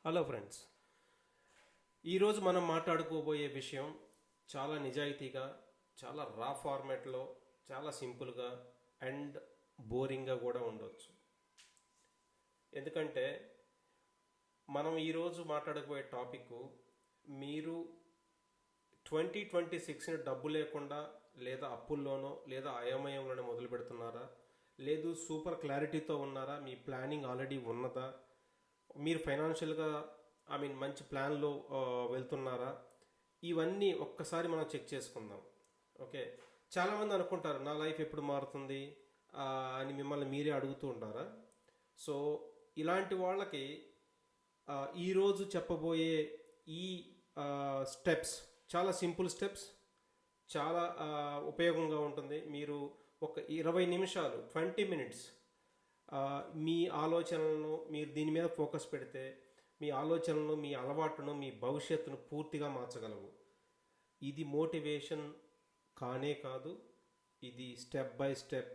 Hello friends, ఈరోజు మనం మాట్లాడుకోబోయే విషయం చాలా నిజాయితీగా, చాలా రా ఫార్మాట్లో, చాలా సింపుల్గా అండ్ బోరింగ్గా కూడా ఉండొచ్చు. ఎందుకంటే మనం ఈరోజు మాట్లాడబోయే టాపిక్, మీరు 2026ని డబ్బు లేకుండా లేదా అప్పుల్లోనో లేదా అయోమయంలోనే మొదలు పెడుతున్నారా, లేదు సూపర్ క్లారిటీతో ఉన్నారా, మీ ప్లానింగ్ ఆల్రెడీ ఉన్నదా, మీరు ఫైనాన్షియల్గా మంచి ప్లాన్లో వెళ్తున్నారా, ఇవన్నీ ఒక్కసారి మనం చెక్ చేసుకుందాం. ఓకే, చాలామంది అనుకుంటారు నా లైఫ్ ఎప్పుడు మారుతుంది అని మిమ్మల్ని మీరే అడుగుతూ ఉంటారా. సో ఇలాంటి వాళ్ళకి ఈరోజు చెప్పబోయే ఈ స్టెప్స్ చాలా సింపుల్ స్టెప్స్, చాలా ఉపయోగంగా ఉంటుంది. మీరు ఒక 20 నిమిషాలు 20 మినిట్స్ మీ ఆలోచనలను మీరు దీని మీద ఫోకస్ పెడితే మీ ఆలోచనలను, మీ అలవాటును, మీ భవిష్యత్తును పూర్తిగా మార్చగలవు. ఇది మోటివేషన్ కానే కాదు, ఇది step by step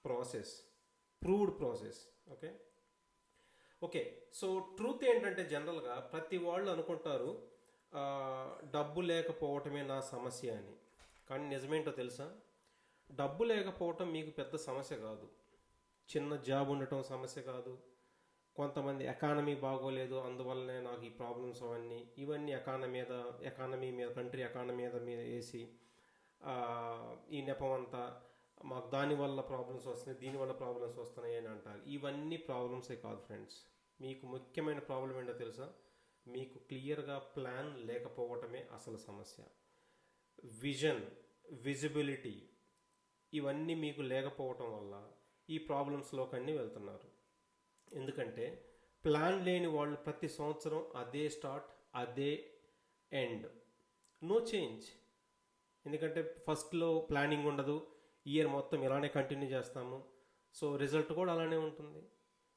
process, proved process. Okay okay so truth ఏంటంటే, జనరల్గా ప్రతి వాళ్ళు అనుకుంటారు డబ్బు లేకపోవటమే నా సమస్య అని. కానీ నిజమేంటో తెలుసా, డబ్బు లేకపోవటం మీకు పెద్ద సమస్య కాదు. చిన్న జాబ్ ఉండటం సమస్య కాదు. కొంతమంది ఎకానమీ బాగోలేదు అందువల్లనే నాకు ఈ ప్రాబ్లమ్స్ ఇవన్నీ ఎకానమీ మీద కంట్రీ ఎకానమీ మీద వేసి ఈ నెపం అంతా మాకు దానివల్ల ప్రాబ్లమ్స్ వస్తున్నాయి, దీనివల్ల ప్రాబ్లమ్స్ వస్తున్నాయి అని అంటారు. ఇవన్నీ ప్రాబ్లమ్సే కాదు ఫ్రెండ్స్. మీకు ముఖ్యమైన ప్రాబ్లం ఏంటో తెలుసా, మీకు క్లియర్గా ప్లాన్ లేకపోవటమే అసలు సమస్య. విజన్, విజిబిలిటీ ఇవన్నీ మీకు లేకపోవటం వల్ల ఈ ప్రాబ్లమ్స్లోకి అన్నీ వెళ్తున్నారు. ఎందుకంటే ప్లాన్ లేని వాళ్ళు ప్రతి సంవత్సరం అదే స్టార్ట్, అదే ఎండ్, నో చేంజ్. ఎందుకంటే ఫస్ట్లో ప్లానింగ్ ఉండదు, ఇయర్ మొత్తం ఇలానే కంటిన్యూ చేస్తాము. సో రిజల్ట్ కూడా అలానే ఉంటుంది.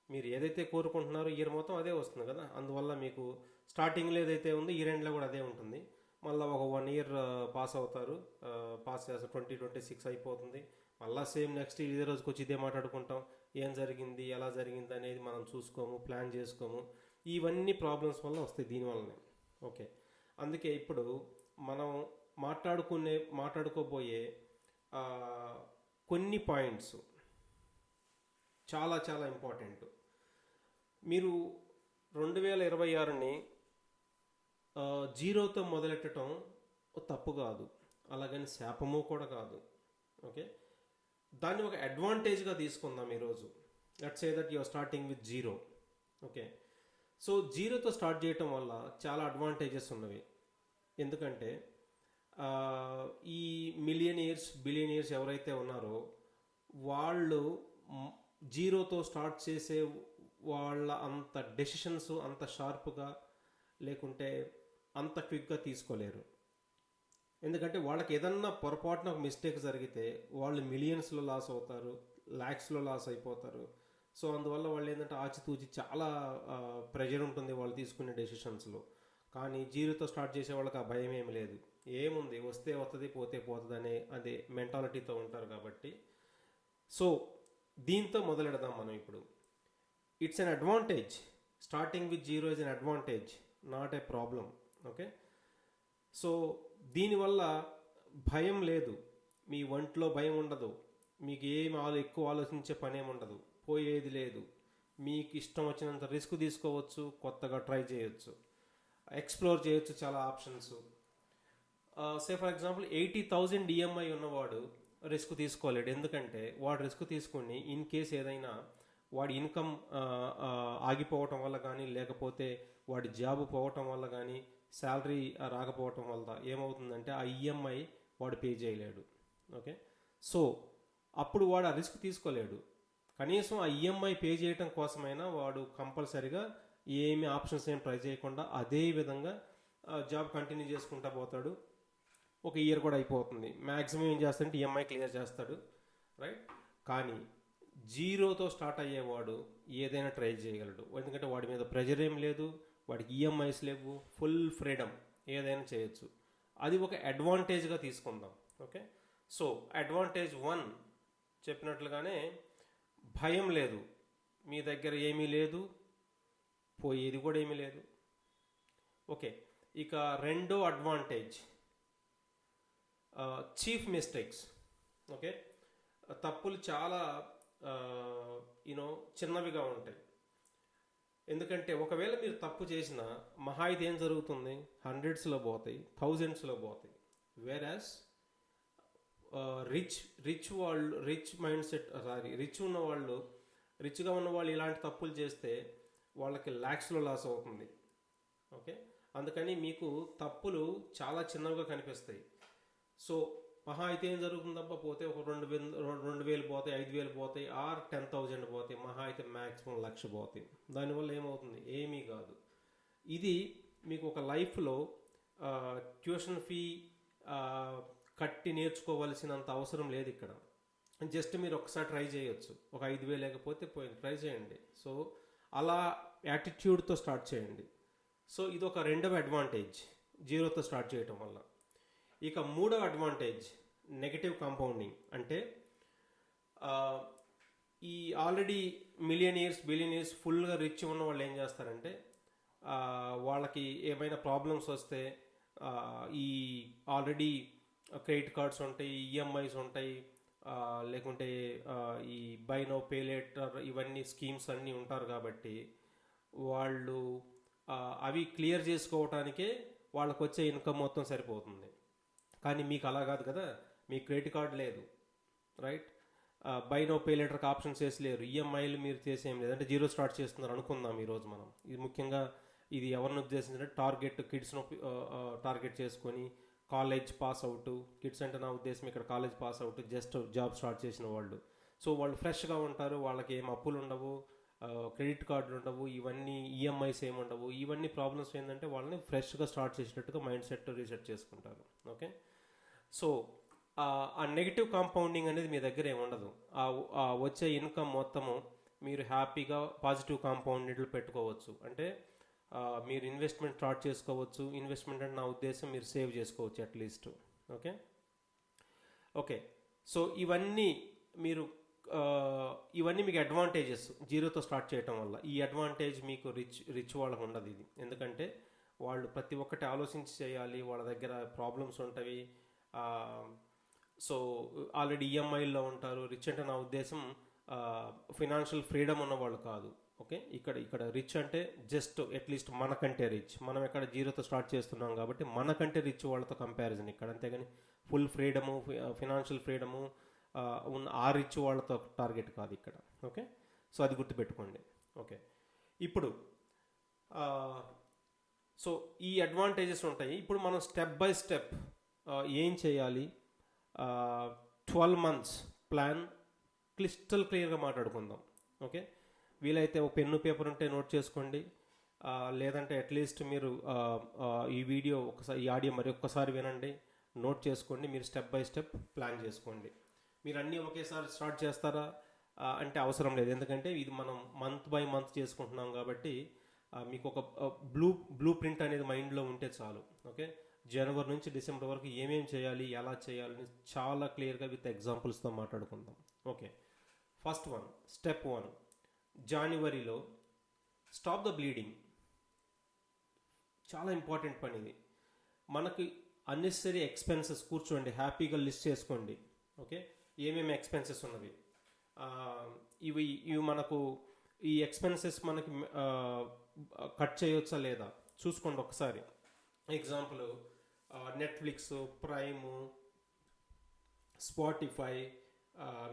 మీరు ఏదైతే కోరుకుంటున్నారో ఇయర్ మొత్తం అదే వస్తుంది కదా. అందువల్ల మీకు స్టార్టింగ్లో ఏదైతే ఉందో ఇయర్ ఎండ్లో కూడా అదే ఉంటుంది. మళ్ళీ ఒక 1 ఇయర్ పాస్ అవుతారు, పాస్ చేస్తారు, 2026 అయిపోతుంది. మళ్ళీ సేమ్ నెక్స్ట్ ఇదే రోజుకి వచ్చి ఇదే మాట్లాడుకుంటాం. ఏం జరిగింది, ఎలా జరిగింది అనేది మనం చూసుకోము, ప్లాన్ చేసుకోము. ఇవన్నీ ప్రాబ్లమ్స్ వల్ల వస్తాయి దీనివల్లనే. ఓకే, అందుకే ఇప్పుడు మనం మాట్లాడుకోబోయే కొన్ని పాయింట్స్ చాలా చాలా ఇంపార్టెంట్. మీరు 2026ని జీరోతో మొదలెట్టడం తప్పు కాదు, అలాగని శాపము కూడా కాదు. ఓకే, దాన్ని ఒక అడ్వాంటేజ్గా తీసుకుందాం ఈరోజు. Let's say that you are starting with zero. Okay, so జీరోతో స్టార్ట్ చేయటం వల్ల చాలా అడ్వాంటేజెస్ ఉన్నవి. ఎందుకంటే ఈ మిలియనీర్స్, బిలియనీర్స్ ఎవరైతే ఉన్నారో వాళ్ళు జీరోతో స్టార్ట్ చేసే వాళ్ళ అంత డెసిషన్స్ అంత షార్ప్గా లేకుంటే అంత క్విక్గా తీసుకోలేరు. ఎందుకంటే వాళ్ళకి ఏదన్నా పొరపాటున ఒక మిస్టేక్ జరిగితే వాళ్ళు మిలియన్స్లో లాస్ అవుతారు, ల్యాక్స్లో లాస్ అయిపోతారు. సో అందువల్ల వాళ్ళు ఏంటంటే ఆచితూచి చాలా ప్రెషర్ ఉంటుంది వాళ్ళు తీసుకునే డెసిషన్స్లో. కానీ జీరోతో స్టార్ట్ చేసే వాళ్ళకి ఆ భయం ఏమి లేదు. ఏముంది, వస్తే వస్తుంది, పోతే పోతుంది అదే మెంటాలిటీతో ఉంటారు. కాబట్టి సో దీంతో మొదలెడదాం మనం ఇప్పుడు. It's an advantage. Starting with zero is an advantage, not a problem. Okay, so దీనివల్ల భయం లేదు, మీ ఒంట్లో భయం ఉండదు, మీకు ఎక్కువ ఆలోచించే పని ఏమి ఉండదు, పోయేది లేదు. మీకు ఇష్టం వచ్చినంత రిస్క్ తీసుకోవచ్చు, కొత్తగా ట్రై చేయొచ్చు, ఎక్స్ప్లోర్ చేయొచ్చు, చాలా options. Say for example 80,000 EMI ఉన్నవాడు రిస్క్ తీసుకోలేడు. ఎందుకంటే వాడు రిస్క్ తీసుకుని ఇన్ కేస్ ఏదైనా వాడి ఇన్కమ్ ఆగిపోవటం వల్ల కానీ, లేకపోతే వాడి జాబ్ పోవటం వల్ల కానీ, శాలరీ రాకపోవటం వల్ల ఏమవుతుందంటే ఆ ఈఎంఐ వాడు పే చేయలేడు. ఓకే, సో అప్పుడు వాడు ఆ రిస్క్ తీసుకోలేడు. కనీసం ఆ ఈఎంఐ పే చేయటం కోసమైనా వాడు కంపల్సరిగా ఏమి ఆప్షన్స్ ఏం ట్రై చేయకుండా అదే విధంగా జాబ్ కంటిన్యూ చేసుకుంటా పోతాడు. ఒక ఇయర్ కూడా అయిపోతుంది, మ్యాక్సిమం ఏం చేస్తాడంటే ఈఎంఐ క్లియర్ చేస్తాడు, రైట్. కానీ జీరోతో స్టార్ట్ అయ్యేవాడు ఏదైనా ట్రై చేయగలడు. ఎందుకంటే వాడి మీద ప్రెషర్ ఏం లేదు, వాడికి ఈఎంఐస్ లేవు, ఫుల్ ఫ్రీడమ్, ఏదైనా చేయొచ్చు. అది ఒక అడ్వాంటేజ్గా తీసుకుందాం. ఓకే, సో అడ్వాంటేజ్ 1 చెప్పినట్లుగానే భయం లేదు, మీ దగ్గర ఏమీ లేదు, పోయేది కూడా ఏమీ లేదు, ఓకే, ఇక రెండో అడ్వాంటేజ్ చీఫ్ మిస్టేక్స్. ఓకే, తప్పులు చాలా యూనో చిన్నవిగా ఉంటాయి. ఎందుకంటే ఒకవేళ మీరు తప్పు చేసిన మహా అయితే ఏం జరుగుతుంది, హండ్రెడ్స్లో పోతాయి, థౌజండ్స్లో పోతాయి. వేరాస్ రిచ్ రిచ్ వాళ్ళు, రిచ్ మైండ్ సెట్, రిచ్గా ఉన్న వాళ్ళు ఇలాంటి తప్పులు చేస్తే వాళ్ళకి ల్యాక్స్లో లాస్ అవుతుంది. ఓకే, అందుకని మీకు తప్పులు చాలా చిన్నవిగా కనిపిస్తాయి. సో మహా అయితే ఏం జరుగుతుందబ్బా, పోతే ఒక 2,000 పోతాయి, 5,000 పోతాయి, ఆర్ 10,000 పోతాయి, మహా అయితే మ్యాక్సిమం 1,00,000 పోతాయి. దానివల్ల ఏమవుతుంది, ఏమీ కాదు. ఇది మీకు ఒక లైఫ్లో ట్యూషన్ ఫీ కట్టి నేర్చుకోవాల్సినంత అవసరం లేదు ఇక్కడ. జస్ట్ మీరు ఒకసారి ట్రై చేయొచ్చు, ఒక 5,000 లేకపోతే పోయింది, ట్రై చేయండి. సో అలా యాటిట్యూడ్తో స్టార్ట్ చేయండి. సో ఇది ఒక రెండవ అడ్వాంటేజ్, జీరోతో స్టార్ట్ చేయటం వల్ల. ఇక మూడవ అడ్వాంటేజ్ నెగటివ్ కాంపౌండింగ్. అంటే ఈ ఆల్రెడీ బిలియనీర్స్ ఫుల్గా రిచ్ ఉన్న వాళ్ళు ఏం చేస్తారంటే, వాళ్ళకి ఏమైనా ప్రాబ్లమ్స్ వస్తే ఈ ఆల్రెడీ క్రెడిట్ కార్డ్స్ ఉంటాయి, ఈఎంఐస్ ఉంటాయి, లేకుంటే ఈ బై నో పే లేటర్ ఇవన్నీ స్కీమ్స్ అన్నీ ఉంటారు. కాబట్టి వాళ్ళు అవి క్లియర్ చేసుకోవటానికే వాళ్ళకు వచ్చే ఇన్కమ్ మొత్తం సరిపోతుంది. కానీ మీకు అలా కాదు కదా, మీ క్రెడిట్ కార్డ్ లేదు, రైట్, బై నో పే లెటర్కి ఆప్షన్స్ లేరు, ఈఎంఐలు మీరు చేసేం లేదు. అంటే జీరో స్టార్ట్ చేస్తున్నారు అనుకుందాం ఈరోజు మనం. ఇది ముఖ్యంగా ఇది ఎవరిని ఉద్దేశించిన టార్గెట్, కిడ్స్ను టార్గెట్ చేసుకొని కాలేజ్ పాస్ అవుట్, కిడ్స్ అంటే నా ఉద్దేశం ఇక్కడ college pass out, just job start చేసిన వాళ్ళు. సో వాళ్ళు ఫ్రెష్గా ఉంటారు, వాళ్ళకి ఏం అప్పులు ఉండవు, క్రెడిట్ కార్డులు ఉండవు, ఇవన్నీ ఈఎంఐస్ ఏమి ఉండవు. ఇవన్నీ ప్రాబ్లమ్స్ ఏంటంటే వాళ్ళని ఫ్రెష్గా స్టార్ట్ చేసినట్టుగా మైండ్ సెట్ రీసెట్ చేసుకుంటారు. ఓకే, సో ఆ నెగిటివ్ కాంపౌండింగ్ అనేది మీ దగ్గర ఏమి ఉండదు. వచ్చే ఇన్కమ్ మొత్తము మీరు హ్యాపీగా పాజిటివ్ కాంపౌండింగ్లు పెట్టుకోవచ్చు. అంటే మీరు ఇన్వెస్ట్మెంట్ స్టార్ట్ చేసుకోవచ్చు. ఇన్వెస్ట్మెంట్ అంటే నా ఉద్దేశం మీరు సేవ్ చేసుకోవచ్చు అట్లీస్ట్. ఓకే ఓకే సో ఇవన్నీ మీకు అడ్వాంటేజెస్ జీరోతో స్టార్ట్ చేయటం వల్ల. ఈ అడ్వాంటేజ్ మీకు రిచ్ వాళ్ళకు ఉండదు ఇది. ఎందుకంటే వాళ్ళు ప్రతి ఒక్కటి ఆలోచించి చేయాలి, వాళ్ళ దగ్గర ప్రాబ్లమ్స్ ఉంటాయి. సో ఆల్రెడీ ఈఎంఐల్లో ఉంటారు. రిచ్ అంటే నా ఉద్దేశం ఫినాన్షియల్ ఫ్రీడమ్ ఉన్న వాళ్ళు కాదు. ఓకే, ఇక్కడ రిచ్ అంటే జస్ట్ అట్లీస్ట్ మనకంటే రిచ్. మనం ఇక్కడ జీరోతో స్టార్ట్ చేస్తున్నాం కాబట్టి మనకంటే రిచ్ వాళ్ళతో కంపారిజన్ ఇక్కడ. అంతేగాని ఫుల్ ఫ్రీడము, ఫినాన్షియల్ ఫ్రీడము ఉన్న ఆ రిచ్ వాళ్ళతో టార్గెట్ కాదు ఇక్కడ. ఓకే, సో అది గుర్తుపెట్టుకోండి. ఓకే, ఇప్పుడు సో ఈ అడ్వాంటేజెస్ ఉంటాయి. ఇప్పుడు మనం స్టెప్ బై స్టెప్ ఏం చేయాలి, 12 months ప్లాన్ క్లిస్టల్ క్లియర్గా మాట్లాడుకుందాం. ఓకే, వీలైతే ఒక పెన్ను పేపర్ ఉంటే నోట్ చేసుకోండి, లేదంటే అట్లీస్ట్ మీరు ఈ వీడియో ఒకసారి, ఈ ఆడియో మరి ఒక్కసారి వినండి, నోట్ చేసుకోండి. మీరు స్టెప్ బై స్టెప్ ప్లాన్ చేసుకోండి. మీరు అన్నీ ఒకేసారి స్టార్ట్ చేస్తారా అంటే అవసరం లేదు. ఎందుకంటే ఇది మనం మంత్ బై మంత్ చేసుకుంటున్నాం కాబట్టి మీకు ఒక బ్లూ ప్రింట్ అనేది మైండ్లో ఉంటే చాలు. ఓకే, జనవరి నుంచి డిసెంబర్ వరకు ఏమేం చేయాలి, ఎలా చేయాలని చాలా క్లియర్గా విత్ ఎగ్జాంపుల్స్తో మాట్లాడుకుందాం. ఓకే, ఫస్ట్ వన్, స్టెప్ 1, జనవరిలో స్టాప్ ద బ్లీడింగ్. చాలా ఇంపార్టెంట్ పని ఇది. మనకి అన్నెసరీ ఎక్స్పెన్సెస్ కూర్చోండి, హ్యాపీగా లిస్ట్ చేసుకోండి. ఓకే, ఏమేమి ఎక్స్పెన్సెస్ ఉన్నవి, ఇవి మనకు ఈ ఎక్స్పెన్సెస్ మనకి కట్ చేయొచ్చా లేదా చూసుకోండి ఒకసారి. ఎగ్జాంపుల్ నెట్ఫ్లిక్స్, ప్రైము, స్పాటిఫై,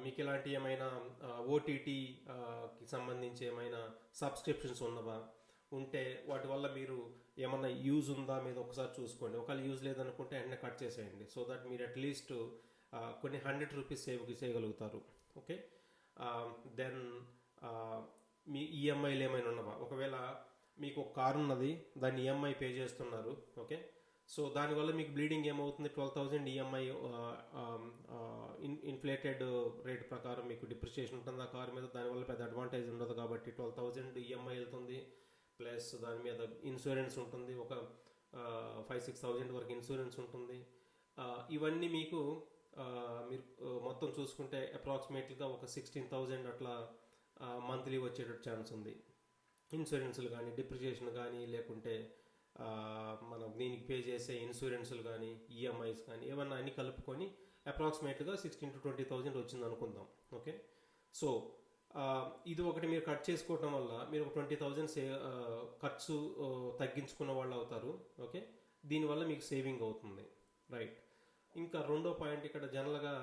మీకు ఇలాంటి ఏమైనా ఓటీటీకి సంబంధించి ఏమైనా సబ్స్క్రిప్షన్స్ ఉన్నవా, ఉంటే వాటి వల్ల మీరు ఏమన్నా యూజ్ ఉందా మీద ఒకసారి చూసుకోండి. ఒకవేళ యూజ్ లేదనుకుంటే వెంటనే కట్ చేసేయండి. సో దట్ మీరు అట్లీస్ట్ కొన్ని 100 రూపీస్ సేవ్ చేయగలుగుతారు. ఓకే, దెన్ మీ ఈఎంఐలు ఏమైనా ఉన్నవా, ఒకవేళ మీకు ఒక కారు ఉన్నది, దాన్ని ఈఎంఐ పే చేస్తున్నారు. ఓకే, సో దానివల్ల మీకు బ్లీడింగ్ ఏమవుతుంది, 12,000 ఈఎంఐ ఇన్ఫ్లేటెడ్ రేట్ ప్రకారం మీకు డిప్రిషియేషన్ ఉంటుంది ఆ కారు మీద. దానివల్ల పెద్ద అడ్వాంటేజ్ ఉండదు కాబట్టి 12,000 ఈఎంఐ వెళ్తుంది. ప్లస్ దాని మీద ఇన్సూరెన్స్ ఉంటుంది, ఒక 5,000-6,000 వరకు ఇన్సూరెన్స్ ఉంటుంది. ఇవన్నీ మీకు మీరు మొత్తం చూసుకుంటే అప్రాక్సిమేట్లీగా ఒక 16,000 అట్లా మంత్లీ వచ్చేటట్టు ఛాన్స్ ఉంది. ఇన్సూరెన్స్లు కానీ, డిప్రిషియేషన్ కానీ, లేకుంటే మనం దీనికి పే చేసే ఇన్సూరెన్సులు కానీ ఈఎంఐస్ కానీ ఏమన్నా అన్ని కలుపుకొని అప్రాక్సిమేట్గా 16,000 to 20,000 వచ్చింది అనుకుందాం. ఓకే, సో ఇది ఒకటి మీరు కట్ చేసుకోవటం వల్ల మీరు ఒక 20,000 ఖర్చు తగ్గించుకున్న వాళ్ళు అవుతారు. ఓకే, దీనివల్ల మీకు సేవింగ్ అవుతుంది. రైట్. ఇంకా రెండో పాయింట్, ఇక్కడ జనరల్గా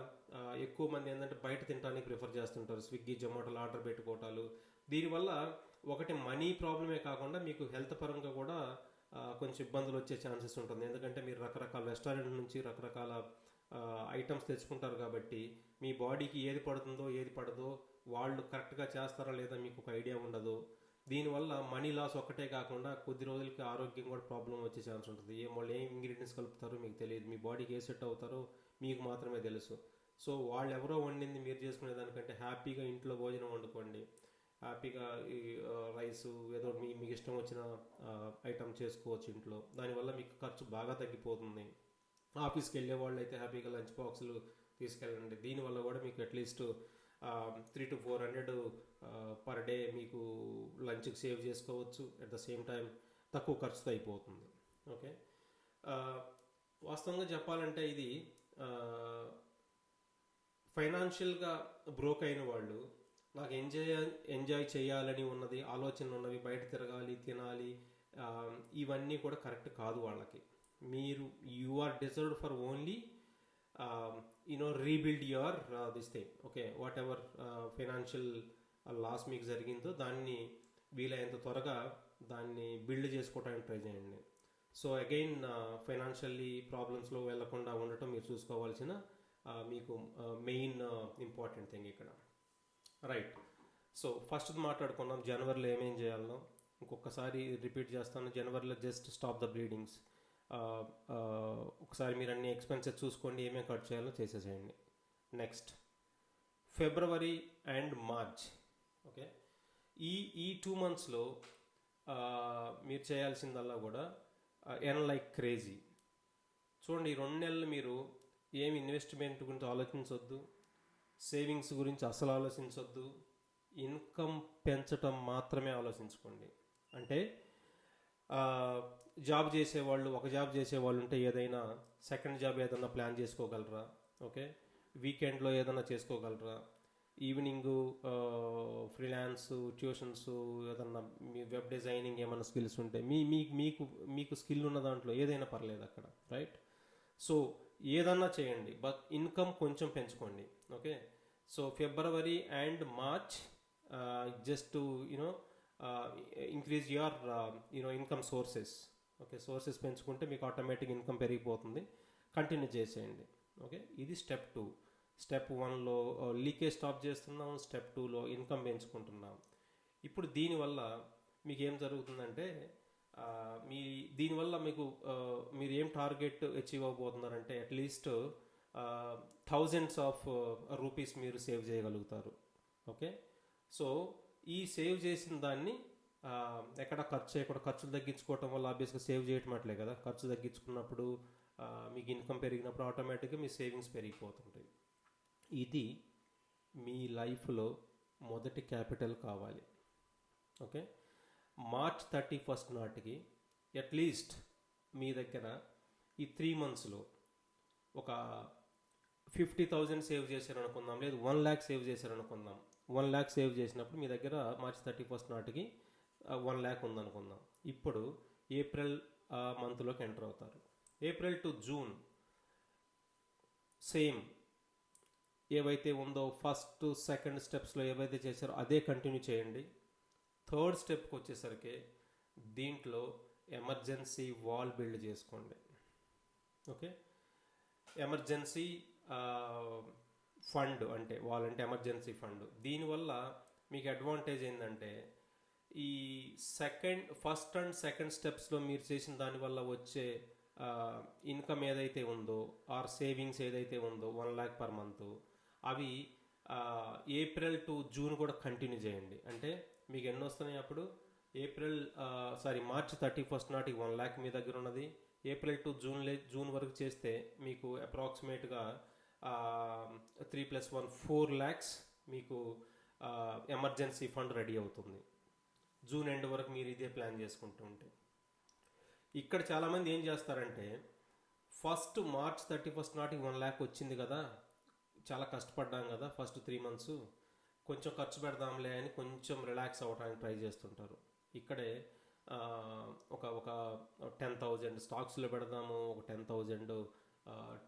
ఎక్కువ మంది ఏంటంటే బయట తినడానికి ప్రిఫర్ చేస్తుంటారు, స్విగ్గీ జొమాటోలో ఆర్డర్ పెట్టుకోవటాలు. దీనివల్ల ఒకటి మనీ ప్రాబ్లమే కాకుండా మీకు హెల్త్ పరంగా కూడా కొంచెం ఇబ్బందులు వచ్చే ఛాన్సెస్ ఉంటుంది. ఎందుకంటే మీరు రకరకాల రెస్టారెంట్ నుంచి రకరకాల ఐటమ్స్ తెచ్చుకుంటారు కాబట్టి మీ బాడీకి ఏది పడుతుందో ఏది పడదో వాళ్ళు కరెక్ట్గా చేస్తారా లేదా మీకు ఒక ఐడియా ఉండదు. దీనివల్ల మనీ లాస్ ఒక్కటే కాకుండా కొద్ది రోజులకి ఆరోగ్యం కూడా ప్రాబ్లం వచ్చే ఛాన్స్ ఉంటుంది. వాళ్ళు ఏం ఇంగ్రీడియంట్స్ కలుపుతారో మీకు తెలియదు, మీ బాడీకి ఏ సెట్ అవుతారో మీకు మాత్రమే తెలుసు. సో వాళ్ళు ఎవరో వండింది మీరు చేసుకునే దానికంటే హ్యాపీగా ఇంట్లో భోజనం వండుకోండి. హ్యాపీగా ఈ రైసు ఏదో మీకు ఇష్టం వచ్చిన ఐటమ్ చేసుకోవచ్చు ఇంట్లో. దానివల్ల మీకు ఖర్చు బాగా తగ్గిపోతుంది. ఆఫీస్కి వెళ్ళే వాళ్ళు అయితే హ్యాపీగా లంచ్ బాక్సులు తీసుకెళ్ళండి. దీనివల్ల కూడా మీకు అట్లీస్ట్ 300 to 400 పర్ డే మీకు లంచ్కి సేవ్ చేసుకోవచ్చు. అట్ ద సేమ్ టైం తక్కువ ఖర్చుతో అయిపోతుంది. ఓకే, వాస్తవంగా చెప్పాలంటే ఇది ఫైనాన్షియల్గా బ్రోక్ అయిన వాళ్ళు, నాకు ఎంజాయ్ చేయాలని ఉన్నది, ఆలోచనలు ఉన్నవి, బయట తిరగాలి, తినాలి, ఇవన్నీ కూడా కరెక్ట్ కాదు వాళ్ళకి. మీరు you are deserved for only rebuild your this thing. Okay, whatever financial loss మీకు జరిగిందో దాన్ని వీలైనంత త్వరగా దాన్ని బిల్డ్ చేసుకోవడానికి ట్రై చేయండి. సో అగైన్ ఫైనాన్షియల్లీ ప్రాబ్లమ్స్లో వెళ్లకుండా ఉండటం మీరు చూసుకోవాల్సిన మీకు మెయిన్ ఇంపార్టెంట్ థింగ్ ఇక్కడ. రైట్. సో ఫస్ట్ మాట్లాడుకున్నాం జనవరిలో ఏమేం చేయాలనో. ఇంకొకసారి రిపీట్ చేస్తాను, జనవరిలో జస్ట్ స్టాప్ ద బ్లీడింగ్స్. ఒకసారి మీరు అన్ని ఎక్స్పెన్సెస్ చూసుకోండి, ఏమేమి కట్ చేయాలో చేసేసేయండి. Next February and March. Okay, ఈ 2 monthsలో మీరు చేయాల్సిందల్లా కూడా ఎర్న్ లైక్ క్రేజీ. చూడండి, ఈ 2 నెలలు మీరు ఏమి ఇన్వెస్ట్మెంట్ గురించి ఆలోచించవద్దు, సేవింగ్స్ గురించి అసలు ఆలోచించవద్దు, ఇన్కమ్ పెంచటం మాత్రమే ఆలోచించుకోండి. అంటే జాబ్ చేసేవాళ్ళు, ఒక జాబ్ చేసేవాళ్ళు ఉంటే ఏదైనా సెకండ్ జాబ్ ఏదైనా ప్లాన్ చేసుకోగలరా? ఓకే, వీకెండ్లో ఏదైనా చేసుకోగలరా? ఈవినింగ్ ఫ్రీలాన్స్, ట్యూషన్స్, ఏదన్నా మీ వెబ్ డిజైనింగ్ ఏమైనా స్కిల్స్ ఉంటే మీకు స్కిల్ ఉన్న దాంట్లో ఏదైనా పర్లేదు అక్కడ. రైట్. సో ఏదన్నా చేయండి, బట్ ఇన్కమ్ కొంచెం పెంచుకోండి. Okay, so February and March just increase your income sources. Okay, sources పెంచుకుంటే మీకు ఆటోమేటిక్ ఇన్కమ్ పెరిగిపోతుంది. కంటిన్యూ చేసేయండి. ఓకే, ఇది స్టెప్ 2. స్టెప్ 1లో లీకేజ్ స్టాప్ చేస్తున్నాం, స్టెప్ 2లో ఇన్కమ్ పెంచుకుంటున్నాం. ఇప్పుడు దీనివల్ల మీకు ఏం జరుగుతుందంటే దీనివల్ల మీకు మీరు ఏం టార్గెట్ అచీవ్ అవబోతున్నారంటే అట్లీస్ట్ thousands of rupees మీరు సేవ్ చేయగలుగుతారు. ఓకే, సో ఈ సేవ్ చేసిన దాన్ని ఎక్కడ ఖర్చు చేయకుండా, ఖర్చులు తగ్గించుకోవటం వల్ల ఆబ్వియస్గా సేవ్ చేయటం అట్లే కదా. ఖర్చు తగ్గించుకున్నప్పుడు మీకు ఇన్కమ్ పెరిగినప్పుడు ఆటోమేటిక్గా మీ సేవింగ్స్ పెరిగిపోతుంటాయి. ఇది మీ లైఫ్లో మొదటి క్యాపిటల్ కావాలి. ఓకే, మార్చ్ 31st నాటికి అట్లీస్ట్ మీ దగ్గర ఈ 3 monthsలో ఒక 50,000 సేవ్ చేశారనుకుందాం, లేదు 1 lakh సేవ్ చేశారనుకుందాం. 1 lakh సేవ్ చేసినప్పుడు మీ దగ్గర మార్చ్ 31st నాటికి 1 lakh ఉందనుకుందాం. ఇప్పుడు ఏప్రిల్ మంత్లోకి ఎంటర్ అవుతారు. ఏప్రిల్ టు జూన్ సేమ్ ఏవైతే ఉందో ఫస్ట్ సెకండ్ స్టెప్స్లో ఏవైతే చేశారో అదే కంటిన్యూ చేయండి. థర్డ్ స్టెప్కి వచ్చేసరికి దీంట్లో ఎమర్జెన్సీ వాల్ బిల్డ్ చేసుకోండి. ఓకే, ఎమర్జెన్సీ ఫండ్ అంటే వాల్ అంటే ఎమర్జెన్సీ ఫండ్. దీనివల్ల మీకు అడ్వాంటేజ్ ఏంటంటే ఈ ఫస్ట్ అండ్ సెకండ్ స్టెప్స్లో మీరు చేసిన దానివల్ల వచ్చే ఇన్కమ్ ఏదైతే ఉందో ఆర్ సేవింగ్స్ ఏదైతే ఉందో 1 lakh per month, అవి ఏప్రిల్ టు జూన్ కూడా కంటిన్యూ చేయండి. అంటే మీకు ఎన్ని వస్తున్నాయి అప్పుడు? మార్చ్ 31st నాటికి 1 lakh మీ దగ్గర ఉన్నది. ఏప్రిల్ టు జూన్ వరకు చేస్తే మీకు అప్రాక్సిమేట్గా 3 + 1 4 lakhs మీకు ఎమర్జెన్సీ ఫండ్ రెడీ అవుతుంది. జూన్ ఎండ్ వరకు మీరు ఇదే ప్లాన్ చేసుకుంటూ ఉంటే ఇక్కడ చాలామంది ఏం చేస్తారంటే ఫస్ట్ మార్చ్ 31 నాటికి 1 lakh వచ్చింది కదా, చాలా కష్టపడ్డాం కదా ఫస్ట్ 3 months, కొంచెం ఖర్చు పెడదాంలే అని కొంచెం రిలాక్స్ అవ్వడానికి ట్రై చేస్తుంటారు. ఇక్కడే ఆ, ఒక ఒక 10,000 స్టాక్స్లో పెడదాము, ఒక 10,000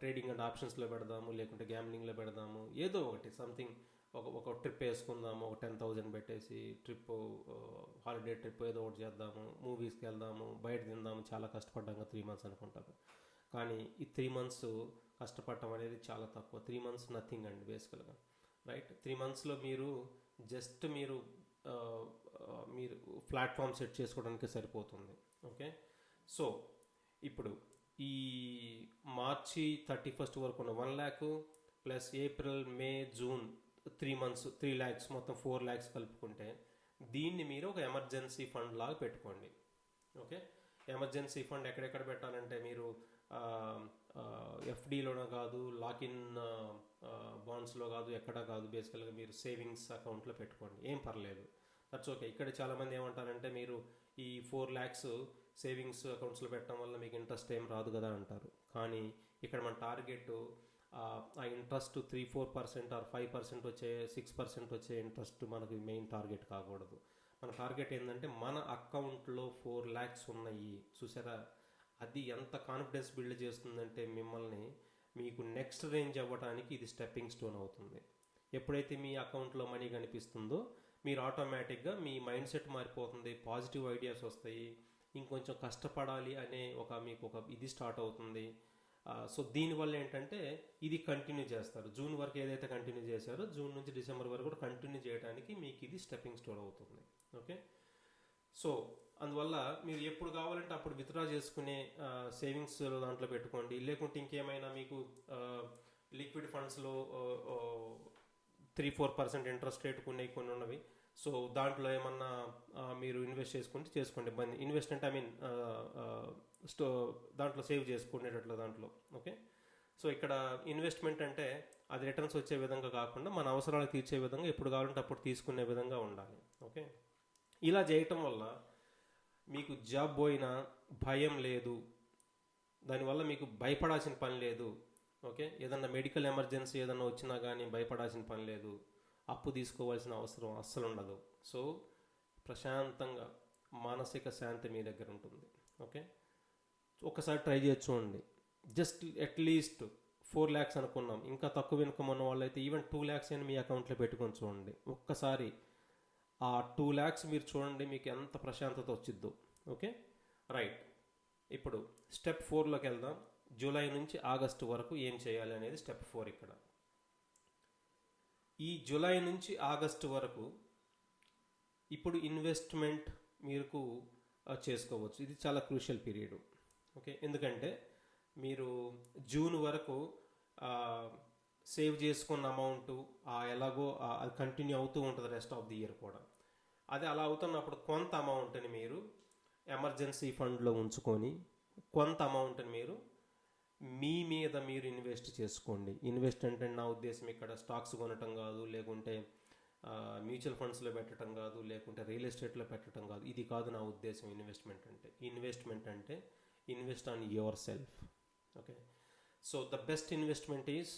ట్రేడింగ్ అండ్ ఆప్షన్స్లో పెడదాము, లేకుంటే గ్యాంబ్లింగ్లో పెడదాము, ఏదో ఒకటి సంథింగ్, ఒక ట్రిప్ వేసుకుందాము, ఒక 10,000 పెట్టేసి ట్రిప్, హాలిడే ట్రిప్ ఏదో ఒకటి చేద్దాము, మూవీస్కి వెళ్దాము, బయట తిందాము, చాలా కష్టపడ్డాం కదా 3 months అనుకుంటారు. కానీ ఈ 3 months కష్టపడటం అనేది చాలా తక్కువ. 3 months నథింగ్ అండి బేసికల్గా, రైట్. 3 monthsలో మీరు జస్ట్ ఆ, మీరు ప్లాట్ఫామ్ సెట్ చేసుకోవడానికి సరిపోతుంది. ఓకే. సో ఇప్పుడు ఈ మార్చి 31 వరకు ఉన్న 1 lakh plus April May June 3 months 3 lakhs, మొత్తం 4 lakhs కలుపుకుంటే దీన్ని మీరు ఒక ఎమర్జెన్సీ ఫండ్ లాగా పెట్టుకోండి. ఓకే. ఎమర్జెన్సీ ఫండ్ ఎక్కడెక్కడ పెట్టాలంటే మీరు ఎఫ్డీలోనో కాదు, లాకిన్ బాండ్స్లో కాదు, ఎక్కడా కాదు, బేసికల్గా మీరు సేవింగ్స్ అకౌంట్లో పెట్టుకోండి, ఏం పర్లేదు, దట్స్ ఓకే. ఇక్కడ చాలామంది ఏమంటారంటే మీరు ఈ 4 lakhs సేవింగ్స్ అకౌంట్స్లో పెట్టడం వల్ల మీకు ఇంట్రెస్ట్ ఏం రాదు కదా అంటారు. కానీ ఇక్కడ మన టార్గెట్ ఆ ఇంట్రెస్ట్ 3-4% ఆర్ 5% వచ్చే 6% వచ్చే ఇంట్రెస్ట్ మనకి మెయిన్ టార్గెట్ కాకూడదు. మన టార్గెట్ ఏంటంటే మన అకౌంట్లో 4 lakhs ఉన్నాయి చూసారా, అది ఎంత కాన్ఫిడెన్స్ బిల్డ్ చేస్తుందంటే మిమ్మల్ని మీకు నెక్స్ట్ రేంజ్ అవ్వడానికి ఇది స్టెప్పింగ్ స్టోన్ అవుతుంది. ఎప్పుడైతే మీ అకౌంట్లో మనీ కనిపిస్తుందో మీరు ఆటోమేటిక్గా మీ మైండ్ సెట్ మారిపోతుంది, పాజిటివ్ ఐడియాస్ వస్తాయి, ఇంకొంచెం కష్టపడాలి అనే మీకు ఒక ఇది స్టార్ట్ అవుతుంది. సో దీనివల్ల ఏంటంటే ఇది కంటిన్యూ చేస్తారు. జూన్ వరకు ఏదైతే కంటిన్యూ చేశారో జూన్ నుంచి డిసెంబర్ వరకు కూడా కంటిన్యూ చేయడానికి మీకు ఇది స్టెప్పింగ్ స్టోన్ అవుతుంది. ఓకే. సో అందువల్ల మీరు ఎప్పుడు కావాలంటే అప్పుడు విత్డ్రా చేసుకునే సేవింగ్స్ దాంట్లో పెట్టుకోండి, లేకుంటే ఇంకేమైనా మీకు లిక్విడ్ ఫండ్స్లో 3-4% ఇంట్రెస్ట్ రేట్ కొన్ని ఉన్నవి, సో దాంట్లో ఏమన్నా మీరు ఇన్వెస్ట్ చేసుకోండి. ఇన్వెస్ట్మెంట్ దాంట్లో సేవ్ చేసుకునేటట్లు దాంట్లో. ఓకే. సో ఇక్కడ ఇన్వెస్ట్మెంట్ అంటే అది రిటర్న్స్ వచ్చే విధంగా కాకుండా మన అవసరాలు తీర్చే విధంగా ఎప్పుడు కావాలంటే అప్పుడు తీసుకునే విధంగా ఉండాలి. ఓకే. ఇలా చేయటం వల్ల మీకు జాబ్ పోయినా భయం లేదు, దానివల్ల మీకు భయపడాల్సిన పని లేదు. ఓకే. ఏదన్నా మెడికల్ ఎమర్జెన్సీ ఏదన్నా వచ్చినా కానీ భయపడాల్సిన పని లేదు, అప్పు తీసుకోవాల్సిన అవసరం అస్సలు ఉండదు. సో ప్రశాంతంగా మానసిక శాంతి మీ దగ్గర ఉంటుంది. ఓకే. ఒకసారి ట్రై చేసి చూడండి. జస్ట్ అట్లీస్ట్ 4 lakhs అనుకున్నాం, ఇంకా తక్కువ ఇన్కమ్ ఉన్న వాళ్ళు అయితే ఈవెన్ 2 lakhs అని మీ అకౌంట్లో పెట్టుకొని చూడండి. ఒక్కసారి ఆ 2 lakhs మీరు చూడండి, మీకు ఎంత ప్రశాంతత వచ్చిద్దో. ఓకే. రైట్. ఇప్పుడు స్టెప్ 4లోకి వెళ్దాం. జూలై నుంచి ఆగస్టు వరకు ఏం చేయాలి అనేది స్టెప్ 4. ఇక్కడ ఈ జూలై నుంచి ఆగస్టు వరకు ఇప్పుడు ఇన్వెస్ట్మెంట్ మీకు చేసుకోవచ్చు. ఇది చాలా క్రూషియల్ పీరియడ్. ఓకే. ఎందుకంటే మీరు జూన్ వరకు సేవ్ చేసుకున్న అమౌంట్ ఎలాగో అది కంటిన్యూ అవుతూ ఉంటుంది రెస్ట్ ఆఫ్ ది ఇయర్ కూడా. అది అలా అవుతున్నప్పుడు కొంత అమౌంట్ని మీరు ఎమర్జెన్సీ ఫండ్లో ఉంచుకొని కొంత అమౌంట్ని మీరు మీ మీద మీరు ఇన్వెస్ట్ చేసుకోండి. ఇన్వెస్ట్ అంటే నా ఉద్దేశం ఇక్కడ స్టాక్స్ కొనటం కాదు, లేకుంటే మ్యూచువల్ ఫండ్స్లో పెట్టడం కాదు, లేకుంటే రియల్ ఎస్టేట్లో పెట్టడం కాదు. ఇది కాదు నా ఉద్దేశం. ఇన్వెస్ట్మెంట్ అంటే invest on your self. Okay. So the best investment is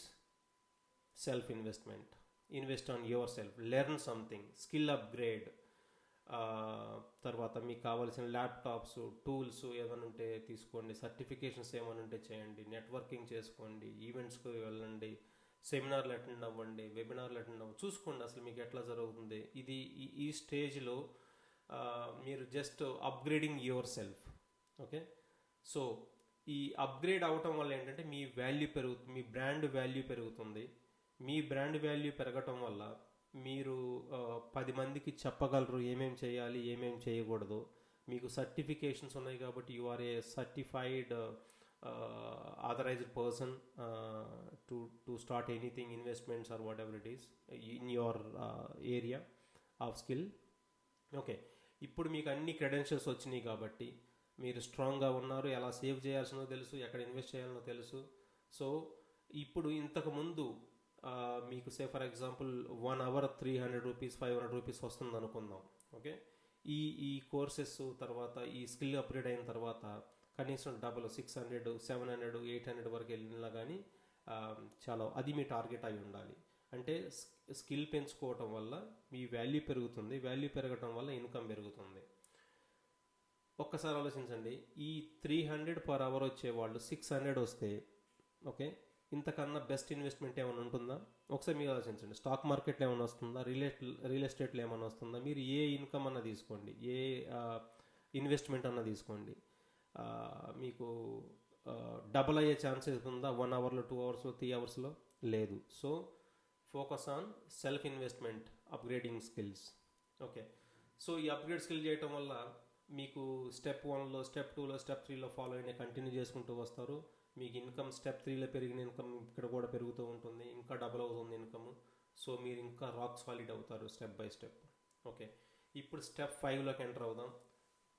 self investment. Invest on your self, learn something, skill upgrade, తర్వాత మీకు కావాల్సిన ల్యాప్టాప్స్, టూల్స్ ఏమైనా ఉంటే తీసుకోండి, సర్టిఫికేషన్స్ ఏమైనా ఉంటే చేయండి, నెట్వర్కింగ్ చేసుకోండి, ఈవెంట్స్కి వెళ్ళండి, సెమినార్లు అటెండ్ అవ్వండి, వెబినార్లు అటెండ్ అవ్వండి, చూసుకోండి అసలు మీకు ఎట్లా జరుగుతుంది. ఇది ఈ స్టేజ్లో మీరు just upgrading your self. Okay. So ఈ అప్గ్రేడ్ అవటం వల్ల ఏంటంటే మీ వాల్యూ పెరుగుతుంది, మీ బ్రాండ్ వాల్యూ పెరుగుతుంది. మీ బ్రాండ్ వాల్యూ పెరగటం వల్ల మీరు 10 మందికి చెప్పగలరు ఏమేమి చేయాలి, ఏమేమి చేయకూడదు. మీకు సర్టిఫికేషన్స్ ఉన్నాయి కాబట్టి you are a certified authorized person to start anything, investments or whatever it is in your area of skill. Okay. ఇప్పుడు మీకు అన్ని క్రెడెన్షియల్స్ వచ్చినాయి కాబట్టి మీరు స్ట్రాంగ్గా ఉన్నారు, ఎలా సేవ్ చేయాల్సినో తెలుసు, ఎక్కడ ఇన్వెస్ట్ చేయాలనో తెలుసు. సో ఇప్పుడు ఇంతకుముందు మీకు say for example 1 hour 300 rupees 500 rupees వస్తుంది అనుకుందాం. ఓకే. ఈ కోర్సెస్ తర్వాత ఈ స్కిల్ అప్గ్రేడ్ అయిన తర్వాత కనీసం డబుల్ 600 700 800 వరకు వెళ్ళినా కానీ చాలా అది మీ టార్గెట్ అయి ఉండాలి. అంటే స్కిల్ పెంచుకోవటం వల్ల మీ వాల్యూ పెరుగుతుంది, వాల్యూ పెరగటం వల్ల ఇన్కమ్ పెరుగుతుంది. ఒక్కసారి ఆలోచించండి, ఈ 300 per hour వచ్చేవాళ్ళు 600 వస్తే ఓకే, ఇంతకన్నా బెస్ట్ ఇన్వెస్ట్మెంట్ ఏమైనా ఉంటుందా? ఒకసారి మీరు ఆలోచించండి. స్టాక్ మార్కెట్లో ఏమైనా వస్తుందా? రియల్ ఎస్టేట్లో ఏమైనా వస్తుందా? మీరు ఏ ఇన్కమ్ అన్నా తీసుకోండి, ఏ ఇన్వెస్ట్మెంట్ అన్నా తీసుకోండి, మీకు డబల్ అయ్యే ఛాన్సెస్ ఉందా 1 అవర్లో, 2 అవర్స్లో, 3 అవర్స్లో? లేదు. So focus on self investment, upgrading skills. Okay, so ఈ అప్గ్రేడ్ స్కిల్ చేయటం వల్ల మీకు స్టెప్ 1లో, స్టెప్ 2లో, స్టెప్ 3లో ఫాలో అయినా కంటిన్యూ చేసుకుంటూ వస్తారు. మీకు ఇన్కమ్ స్టెప్ 3లో పెరిగిన ఇన్కమ్ ఇక్కడ కూడా పెరుగుతూ ఉంటుంది, ఇంకా డబుల్ అవుతుంది ఇన్కమ్. సో మీరు ఇంకా రాక్ సాలిడ్ అవుతారు స్టెప్ బై స్టెప్. ఓకే, ఇప్పుడు స్టెప్ 5లోకి ఎంటర్ అవుదాం.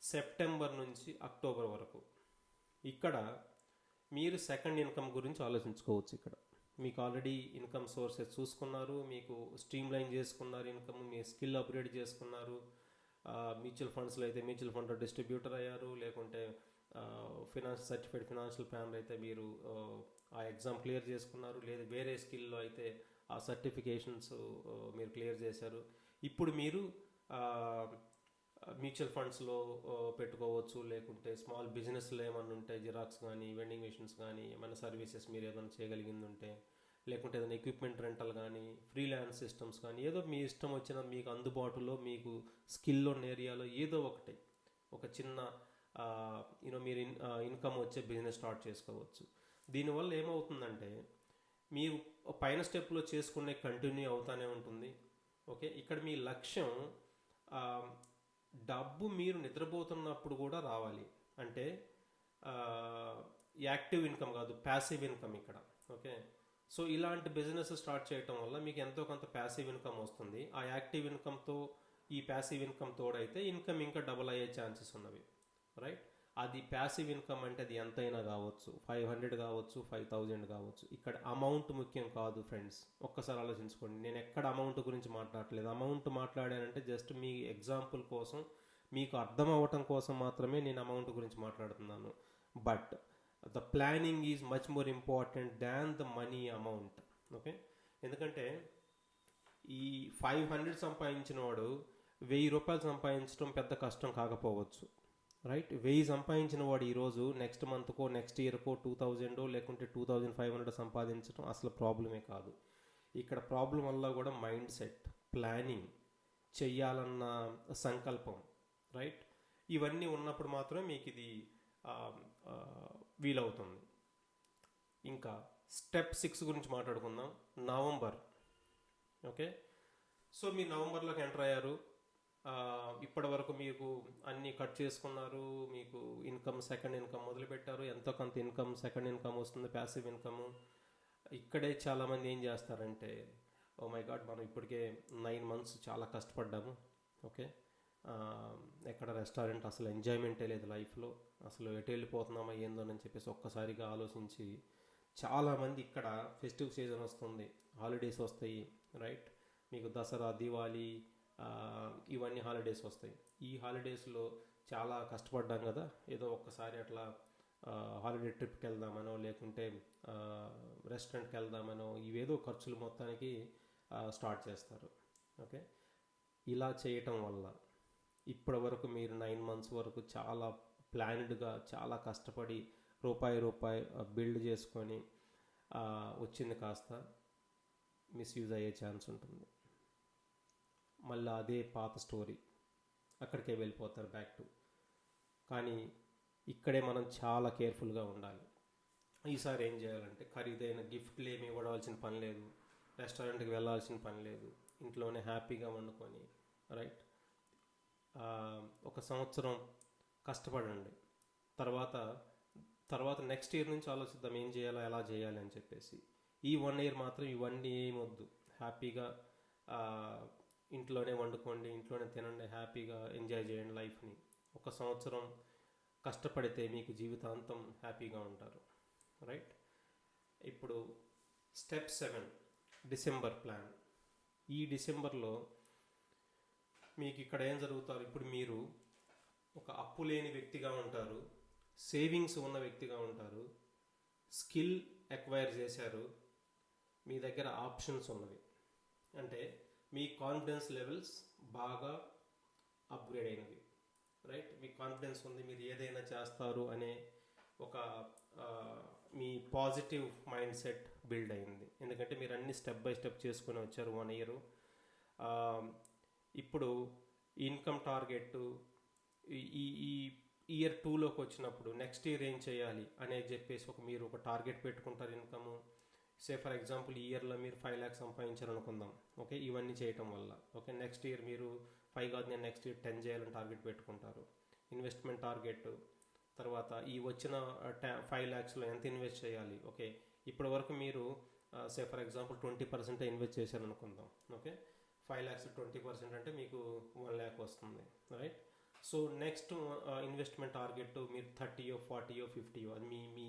సెప్టెంబర్ నుంచి అక్టోబర్ వరకు ఇక్కడ మీరు సెకండ్ ఇన్కమ్ గురించి ఆలోచించుకోవచ్చు. ఇక్కడ మీకు ఆల్రెడీ ఇన్కమ్ సోర్సెస్ చూసుకున్నారు, మీకు స్ట్రీమ్ లైన్ చేసుకున్నారు ఇన్కమ్, మీ స్కిల్ అప్గ్రేడ్ చేసుకున్నారు. మ్యూచువల్ ఫండ్స్లో అయితే మ్యూచువల్ ఫండ్ డిస్ట్రిబ్యూటర్ అయ్యారు, లేకుంటే సర్టిఫైడ్ ఫినాన్షియల్ ప్లానర్ అయితే మీరు ఆ ఎగ్జామ్ క్లియర్ చేసుకున్నారు, లేదా వేరే స్కిల్లో అయితే ఆ సర్టిఫికేషన్స్ మీరు క్లియర్ చేశారు. ఇప్పుడు మీరు మ్యూచువల్ ఫండ్స్లో పెట్టుకోవచ్చు, లేకుంటే స్మాల్ బిజినెస్లో ఏమన్నా ఉంటే జిరాక్స్ కానీ, వెండింగ్ మెషిన్స్ కానీ, ఏమైనా సర్వీసెస్ మీరు ఏదైనా చేయగలిగింది ఉంటే, లేకుంటే ఏదైనా ఎక్విప్మెంట్ రెంటల్ కానీ, ఫ్రీలాన్స్ సిస్టమ్స్ కానీ, ఏదో మీ ఇష్టం వచ్చిన మీకు అందుబాటులో మీకు స్కిల్ ఉన్న ఏరియాలో ఏదో ఒకటి ఒక చిన్న మీరు ఇన్కమ్ వచ్చే బిజినెస్ స్టార్ట్ చేసుకోవచ్చు. దీనివల్ల ఏమవుతుందంటే మీరు పైన స్టెప్లో చేసుకునే కంటిన్యూ అవుతానే ఉంటుంది. ఓకే, ఇక్కడ మీ లక్ష్యం డబ్బు మీరు నిద్రపోతున్నప్పుడు కూడా రావాలి. అంటే యాక్టివ్ ఇన్కమ్ కాదు, ప్యాసివ్ ఇన్కమ్ ఇక్కడ. ఓకే, సో ఇలాంటి బిజినెస్ స్టార్ట్ చేయటం వల్ల మీకు ఎంతో కొంత ప్యాసివ్ ఇన్కమ్ వస్తుంది. ఆ యాక్టివ్ ఇన్కమ్తో ఈ ప్యాసివ్ ఇన్కమ్ తోడైతే ఇన్కమ్ ఇంకా డబుల్ అయ్యే ఛాన్సెస్ ఉన్నవి. రైట్, అది ప్యాసివ్ ఇన్కమ్ అంటే అది ఎంతైనా కావచ్చు, 500 కావచ్చు, 5000 కావచ్చు. ఇక్కడ అమౌంట్ ముఖ్యం కాదు ఫ్రెండ్స్. ఒక్కసారి ఆలోచించుకోండి, నేను ఎక్కడ అమౌంట్ గురించి మాట్లాడలేదు. అమౌంట్ మాట్లాడానంటే జస్ట్ మీ ఎగ్జాంపుల్ కోసం, మీకు అర్థం అవ్వటం కోసం మాత్రమే నేను అమౌంట్ గురించి మాట్లాడుతున్నాను. But the planning is much more important than the money amount. Okay, ఎందుకంటే ఈ 500 సంపాదించిన వాడు 1000 రూపాయలు సంపాదించడం పెద్ద కష్టం కాకపోవచ్చు. రైట్, 1000 సంపాదించిన వాడు ఈరోజు నెక్స్ట్ మంత్కో, నెక్స్ట్ ఇయర్కో 2000 లేకుంటే 2500 సంపాదించడం అసలు ప్రాబ్లమే కాదు. ఇక్కడ ప్రాబ్లం వల్ల కూడా మైండ్ సెట్, ప్లానింగ్, చెయ్యాలన్న సంకల్పం, రైట్, ఇవన్నీ ఉన్నప్పుడు మాత్రమే మీకు ఇది వీలవుతుంది. ఇంకా స్టెప్ 6 గురించి మాట్లాడుకుందాం. నవంబర్. ఓకే, సో మీరు నవంబర్లోకి ఎంటర్ అయ్యారు. ఇప్పటి వరకు మీకు అన్నీ కట్ చేసుకున్నారు, మీకు ఇన్కమ్ సెకండ్ ఇన్కమ్ మొదలుపెట్టారు, ఎంతో కొంత ఇన్కమ్ సెకండ్ ఇన్కమ్ వస్తుంది, ప్యాసివ్ ఇన్కమ్. ఇక్కడే చాలామంది ఏం చేస్తారంటే, ఓ మై గాడ్ మనం ఇప్పటికే 9 months చాలా కష్టపడ్డాము. ఓకే, ఎక్కడ రెస్టారెంట్ అసలు ఎంజాయ్మెంటే లేదు లైఫ్లో, అసలు ఎటు వెళ్ళిపోతున్నామా ఏందోనని చెప్పేసి ఒక్కసారిగా ఆలోచించి చాలామంది ఇక్కడ ఫెస్టివ్ సీజన్ వస్తుంది, హాలిడేస్ వస్తాయి. రైట్, మీకు దసరా, దివాళీ ఇవన్నీ హాలిడేస్ వస్తాయి. ఈ హాలిడేస్లో చాలా కష్టపడ్డాం కదా, ఏదో ఒక్కసారి అట్లా హాలిడే ట్రిప్కి వెళ్దామనో, లేకుంటే రెస్టారెంట్కి వెళ్దామనో, ఇవేదో ఖర్చులు మొత్తానికి స్టార్ట్ చేస్తారు. ఓకే, ఇలా చేయటం వల్ల ఇప్పటి వరకు మీరు 9 months వరకు చాలా ప్లాన్డ్గా, చాలా కష్టపడి రూపాయి బిల్డ్ చేసుకొని వచ్చింది కాస్త మిస్యూజ్ అయ్యే ఛాన్స్ ఉంటుంది. మళ్ళీ అదే పాత స్టోరీ, అక్కడికే వెళ్ళిపోతారు బ్యాక్ టు. కానీ ఇక్కడే మనం చాలా కేర్ఫుల్గా ఉండాలి. ఈసారి ఏం చేయాలంటే ఖరీదైన గిఫ్ట్లు ఏమి ఇవ్వడాల్సిన పని లేదు, రెస్టారెంట్కి వెళ్ళాల్సిన పని లేదు, ఇంట్లోనే హ్యాపీగా వండుకొని రైట్ 1 సంవత్సరం కష్టపడండి. తర్వాత నెక్స్ట్ ఇయర్ నుంచి ఆలోచిద్దాం ఏం చేయాలా, ఎలా చేయాలి అని చెప్పేసి. ఈ 1 year మాత్రం ఇవన్నీ ఏమొద్దు, హ్యాపీగా ఇంట్లోనే వండుకోండి, ఇంట్లోనే తినండి, హ్యాపీగా ఎంజాయ్ చేయండి లైఫ్ని. 1 సంవత్సరం కష్టపడితే మీకు జీవితాంతం హ్యాపీగా ఉంటారు. రైట్, ఇప్పుడు స్టెప్ 7 డిసెంబర్ ప్లాన్. ఈ డిసెంబర్లో మీకు ఇక్కడ ఏం జరుగుతారు, ఇప్పుడు మీరు ఒక అప్పు లేని వ్యక్తిగా ఉంటారు, సేవింగ్స్ ఉన్న వ్యక్తిగా ఉంటారు, స్కిల్ ఎక్వైర్ చేశారు, మీ దగ్గర ఆప్షన్స్ ఉన్నవి, అంటే మీ కాన్ఫిడెన్స్ లెవెల్స్ బాగా అప్గ్రేడ్ అయినవి, రైట్? మీ కాన్ఫిడెన్స్ ఉంది, మీరు ఏదైనా చేస్తారు అనే ఒక మీ పాజిటివ్ మైండ్ సెట్ బిల్డ్ అయింది. ఎందుకంటే మీరు అన్ని స్టెప్ బై స్టెప్ చేసుకొని వచ్చారు 1 year. ఇప్పుడు ఇన్కమ్ టార్గెట్ ఈ ఈ ఇయర్ 2లోకి వచ్చినప్పుడు నెక్స్ట్ ఇయర్ ఏం చేయాలి అనేది చెప్పేసి మీరు ఒక టార్గెట్ పెట్టుకుంటారు. ఇన్కమ్ ఫర్ ఎగ్జాంపుల్ ఈ ఇయర్లో మీరు 5 lakhs సంపాదించాలనుకుందాం, ఓకే? ఇవన్నీ చేయటం వల్ల, ఓకే, నెక్స్ట్ ఇయర్ మీరు 5 కాదు, నేను నెక్స్ట్ ఇయర్ 10 చేయాలని టార్గెట్ పెట్టుకుంటారు. ఇన్వెస్ట్మెంట్ టార్గెట్, తర్వాత ఈ వచ్చిన 5 lakhsలో ఎంత ఇన్వెస్ట్ చేయాలి, ఓకే? ఇప్పటి వరకు మీరు ఫర్ ఎగ్జాంపుల్ 20% ఇన్వెస్ట్ చేశారనుకుందాం, ఓకే? 5 lakhs 20% అంటే మీకు 1 lakh వస్తుంది, right? So next investment target మీరు 30, 40, 50, అది మీ మీ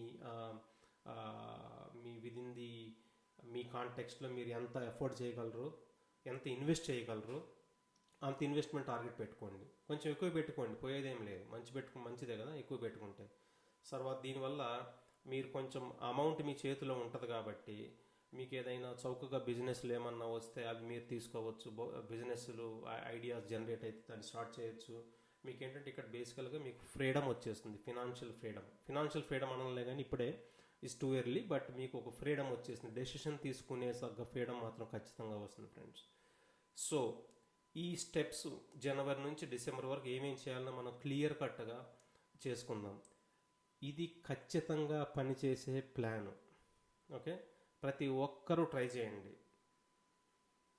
మీ విదిన్ ది మీ కాంటెక్స్ట్లో మీరు ఎంత ఎఫోర్డ్ చేయగలరు, ఎంత ఇన్వెస్ట్ చేయగలరు, అంత ఇన్వెస్ట్మెంట్ టార్గెట్ పెట్టుకోండి. కొంచెం ఎక్కువ పెట్టుకోండి, పోయేదేం లేదు, మంచిదే కదా ఎక్కువ పెట్టుకుంటే. తర్వాత దీనివల్ల మీరు కొంచెం అమౌంట్ మీ చేతిలో ఉంటుంది కాబట్టి మీకు ఏదైనా చౌకగా బిజినెస్లు ఏమన్నా వస్తే అవి మీరు తీసుకోవచ్చు. బిజినెస్లు ఐడియాస్ జనరేట్ అయితే దాన్ని స్టార్ట్ చేయొచ్చు. మీకు ఏంటంటే ఇక్కడ బేసికల్గా మీకు ఫ్రీడమ్ వచ్చేస్తుంది, ఫినాన్షియల్ ఫ్రీడమ్ అనలే కానీ ఇప్పుడే ఇస్ టూ ఎర్లీ, బట్ మీకు ఒక ఫ్రీడమ్ వచ్చేసింది, డెసిషన్ తీసుకునే సగ్గ ఫ్రీడమ్ మాత్రం ఖచ్చితంగా వస్తుంది ఫ్రెండ్స్. సో ఈ స్టెప్స్ జనవరి నుంచి డిసెంబర్ వరకు ఏమేం చేయాలన్నా మనం క్లియర్ కట్గా చేసుకుందాం. ఇది ఖచ్చితంగా పనిచేసే ప్లాను, ఓకే? ప్రతి ఒక్కరూ ట్రై చేయండి.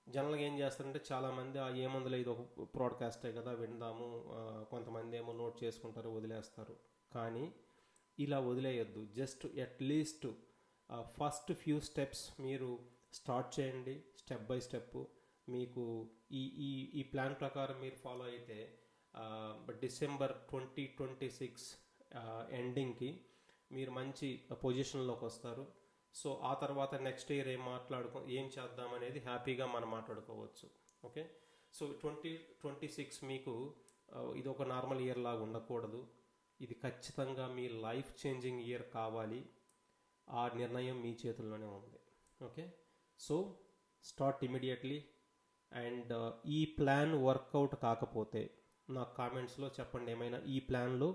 జనరల్గా ఏం చేస్తారంటే చాలామంది ఏముందిలే ఇది ఒక బ్రాడ్కాస్టే కదా విందాము, కొంతమంది ఏమో నోట్ చేసుకుంటారు వదిలేస్తారు. కానీ ఇలా వదిలేయొద్దు. Just at least first few steps మీరు స్టార్ట్ చేయండి, స్టెప్ బై స్టెప్. మీకు ఈ ఈ ఈ ప్లాన్ ప్రకారం మీరు ఫాలో అయితే డిసెంబర్ 2026 ఎండింగ్కి మీరు మంచి పొజిషన్లోకి వస్తారు. సో ఆ తర్వాత నెక్స్ట్ ఇయర్ ఏం చేద్దామనేది హ్యాపీగా మనం మాట్లాడుకోవచ్చు, ఓకే? సో 2026 మీకు ఇది ఒక నార్మల్ ఇయర్ లాగా ఉండకూడదు, ఇది ఖచ్చితంగా మీ లైఫ్ చేంజింగ్ ఇయర్ కావాలి. ఆ నిర్ణయం మీ చేతుల్లోనే ఉంది, okay? So start immediately. And ఈ ప్లాన్ వర్కౌట్ కాకపోతే నాకు కామెంట్స్లో చెప్పండి, ఏమైనా ఈ ప్లాన్లో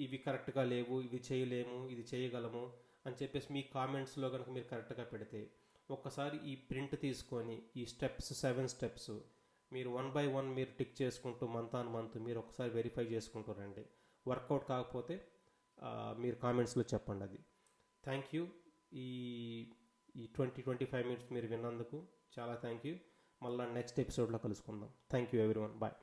ఇవి కరెక్ట్గా లేవు, ఇవి చేయలేము, ఇది చేయగలము అని చెప్పేసి మీ కామెంట్స్లో కనుక మీరు కరెక్ట్గా పెడితే ఒక్కసారి ఈ ప్రింట్ తీసుకొని ఈ 7 స్టెప్స్ మీరు 1 by 1 మీరు టిక్ చేసుకుంటూ మంత్ ఆన్ మంత్ మీరు ఒకసారి వెరిఫై చేసుకుంటూ రండి. వర్కౌట్ కాకపోతే మీరు కామెంట్స్లో చెప్పండి. అది థ్యాంక్ యూ. ఈ 20-25 minutes మీరు విన్నందుకు చాలా థ్యాంక్ యూ. మళ్ళీ నెక్స్ట్ ఎపిసోడ్లో కలుసుకుందాం. Thank you everyone, bye.